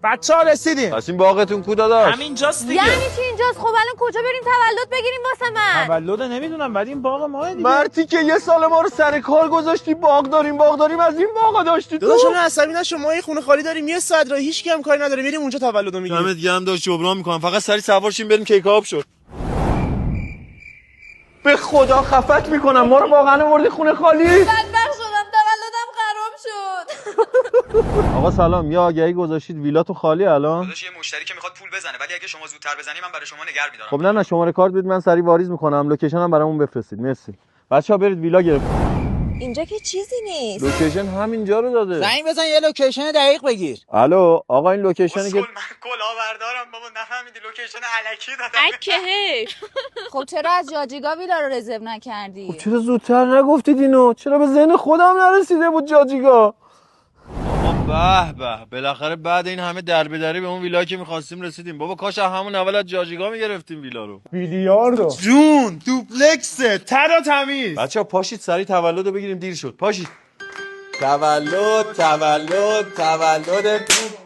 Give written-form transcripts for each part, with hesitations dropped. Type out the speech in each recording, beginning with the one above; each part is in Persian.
بچه‌ها رسیدیم. پس این باغتون کو داداش؟ همینجاست دیگه. یعنی چی اینجاست؟ خب الان کجا بریم تولد بگیریم واسه من؟ تولد نمیدونم بعد این باغ ماه دیگه. مرتی که یه سال ما رو سر کار گذاشتی باغ داریم از این باغا داشتی تو. داداش اون عصبی نشو، ما یه خونه خالی داریم، یه صد راه هیچ کی هم کاری نداره، میریم اونجا تولدو میگیریم. دمت گرم داشت جبران میکنم، فقط سری سوار شیم بریم کیک آب شد. به خدا خفت میکنم، ما رو واقعا آوردی خونه خالی. بدبخت شدم، تولدم خراب شد. آقا سلام، یه آگهی گذاشتید ویلاتون خالی الان؟ داداش یه مشتری که میخواد پول بزنه، ولی اگه شما زودتر بزنی من برای شما نگه میدارم. خب نه شماره کارت بدید من سری واریز میکنم، لوکیشن هم برامون بفرستید. مرسی. بچه‌ها برید ویلا گرفت. اینجا که چیزی نیست. لوکیشن همینجا رو داده. زنگ بزن یه لوکیشن دقیق بگیر. الو آقا این لوکیشنی که من کلاهبردارم بابا، نفهمیدی لوکیشن الکی دادم. اکه. خب چرا از جاجیگا ویلا رو رزرو نکردی؟ خب چرا زودتر نگفتید اینو؟ چرا به ذهن خودم نرسیده بود جاجیگا؟ به به بالاخره بعد این همه دربدری به اون ویلایی که می‌خواستیم رسیدیم. بابا کاش همون اول از جاجیگا می‌گرفتیم ویلا رو. بیلیاردو جون دوپلکسه تر و تمیز. بچه‌ها پاشید سری تولدو بگیریم، دیر شد. پاشید. تولد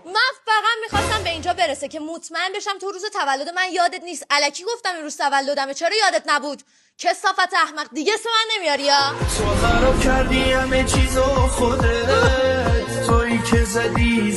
من فقط میخواستم به اینجا برسه که مطمئن بشم تو روز تولد من یادت نیست. الکی گفتم این روز تولدمه، چرا یادت نبود؟ کثافت احمق، دیگه اسم من نمیاری یا؟ تو خراب کردی همه چیزو خودت، تویی که زدی